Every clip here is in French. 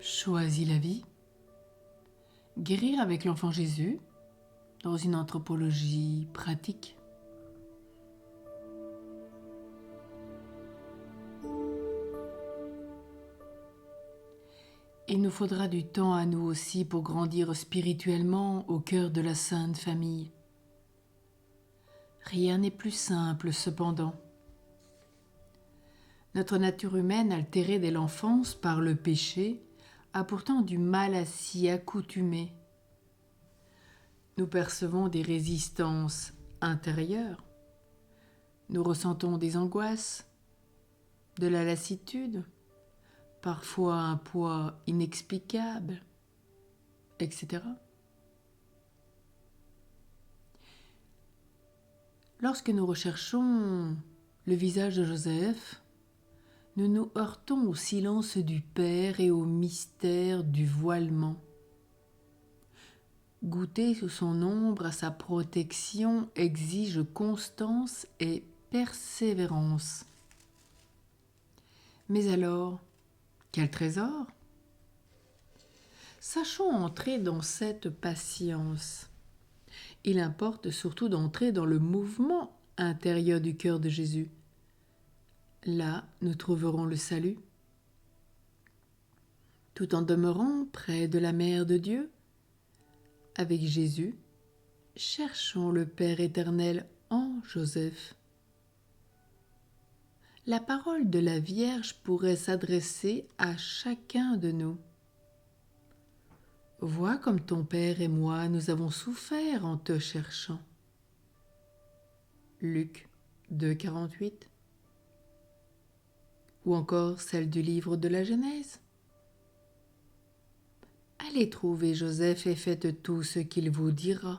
Choisis la vie. Guérir avec l'enfant Jésus dans une anthropologie pratique. Il nous faudra du temps à nous aussi pour grandir spirituellement au cœur de la Sainte Famille. Rien n'est plus simple cependant. Notre nature humaine, altérée dès l'enfance par le péché, a pourtant du mal à s'y accoutumer. Nous percevons des résistances intérieures. Nous ressentons des angoisses, de la lassitude, parfois un poids inexplicable, etc. Lorsque nous recherchons le visage de Joseph, nous nous heurtons au silence du Père et au mystère du voilement. Goûter sous son ombre à sa protection exige constance et persévérance. Mais alors, quel trésor ? Sachons entrer dans cette patience. Il importe surtout d'entrer dans le mouvement intérieur du cœur de Jésus. Là, nous trouverons le salut. Tout en demeurant près de la Mère de Dieu, avec Jésus, cherchons le Père éternel en Joseph. La parole de la Vierge pourrait s'adresser à chacun de nous. Vois comme ton Père et moi, nous avons souffert en te cherchant. Luc 2, 48. Ou encore celle du livre de la Genèse. Allez trouver Joseph et faites tout ce qu'il vous dira.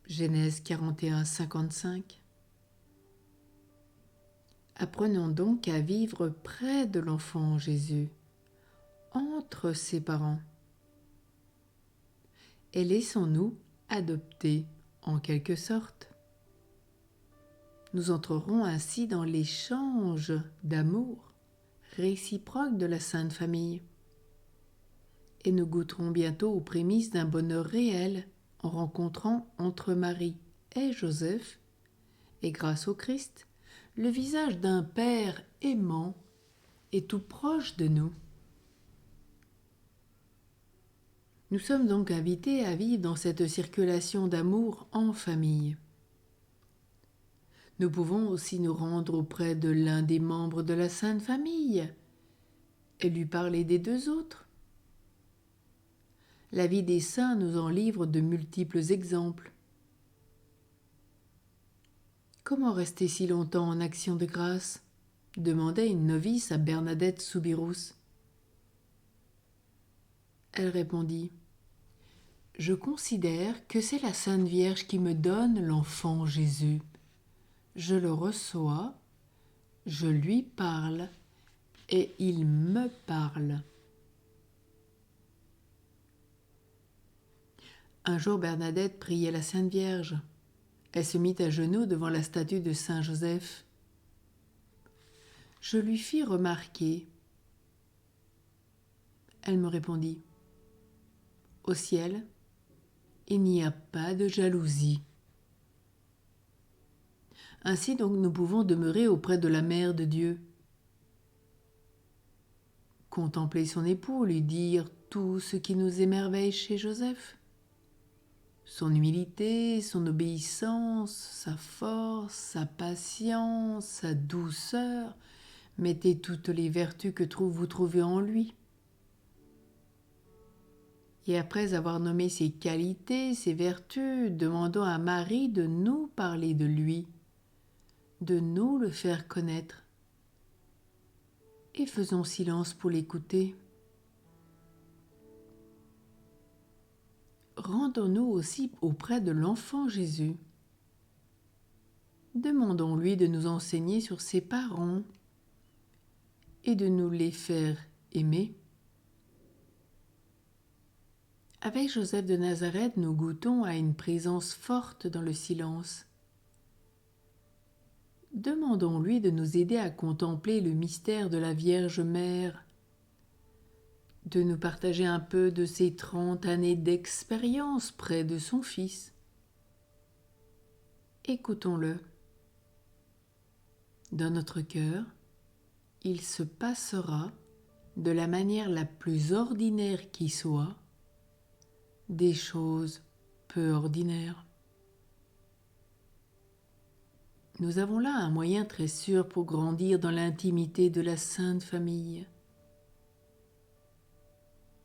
Genèse 41, 55. Apprenons donc à vivre près de l'enfant Jésus, entre ses parents. Et laissons-nous adopter en quelque sorte. Nous entrerons ainsi dans l'échange d'amour réciproque de la Sainte Famille. Et nous goûterons bientôt aux prémices d'un bonheur réel en rencontrant entre Marie et Joseph, et grâce au Christ, le visage d'un Père aimant et tout proche de nous. Nous sommes donc invités à vivre dans cette circulation d'amour en famille. Nous pouvons aussi nous rendre auprès de l'un des membres de la Sainte Famille et lui parler des deux autres. La vie des saints nous en livre de multiples exemples. Comment rester si longtemps en action de grâce ? Demandait une novice à Bernadette Soubirous. Elle répondit : Je considère que c'est la Sainte Vierge qui me donne l'enfant Jésus. Je le reçois, je lui parle et il me parle. Un jour, Bernadette priait la Sainte Vierge. Elle se mit à genoux devant la statue de Saint Joseph. Je lui fis remarquer. Elle me répondit : Au ciel, il n'y a pas de jalousie. Ainsi donc nous pouvons demeurer auprès de la Mère de Dieu. Contempler son époux, lui dire tout ce qui nous émerveille chez Joseph. Son humilité, son obéissance, sa force, sa patience, sa douceur. Mettez toutes les vertus que vous trouvez en lui. Et après avoir nommé ses qualités, ses vertus, demandons à Marie de nous parler de lui, de nous le faire connaître. Et faisons silence pour l'écouter. Rendons-nous aussi auprès de l'enfant Jésus. Demandons-lui de nous enseigner sur ses parents et de nous les faire aimer. Avec Joseph de Nazareth, nous goûtons à une présence forte dans le silence. Demandons-lui de nous aider à contempler le mystère de la Vierge Mère, de nous partager un peu de ses 30 années d'expérience près de son fils. Écoutons-le. Dans notre cœur, il se passera, de la manière la plus ordinaire qui soit, des choses peu ordinaires. Nous avons là un moyen très sûr pour grandir dans l'intimité de la Sainte Famille.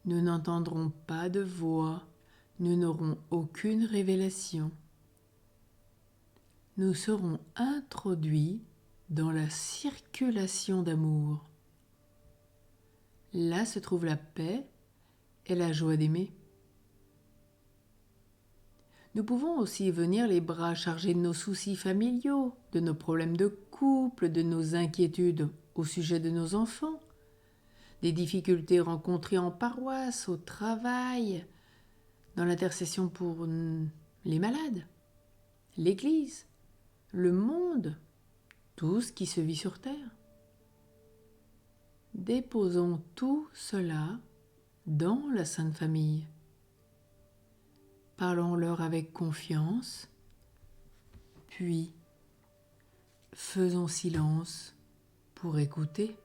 Nous n'entendrons pas de voix, nous n'aurons aucune révélation. Nous serons introduits dans la circulation d'amour. Là se trouve la paix et la joie d'aimer. Nous pouvons aussi venir les bras chargés de nos soucis familiaux, de nos problèmes de couple, de nos inquiétudes au sujet de nos enfants, des difficultés rencontrées en paroisse, au travail, dans l'intercession pour les malades, l'Église, le monde, tout ce qui se vit sur terre. Déposons tout cela dans la Sainte Famille. Parlons-leur avec confiance, puis faisons silence pour écouter.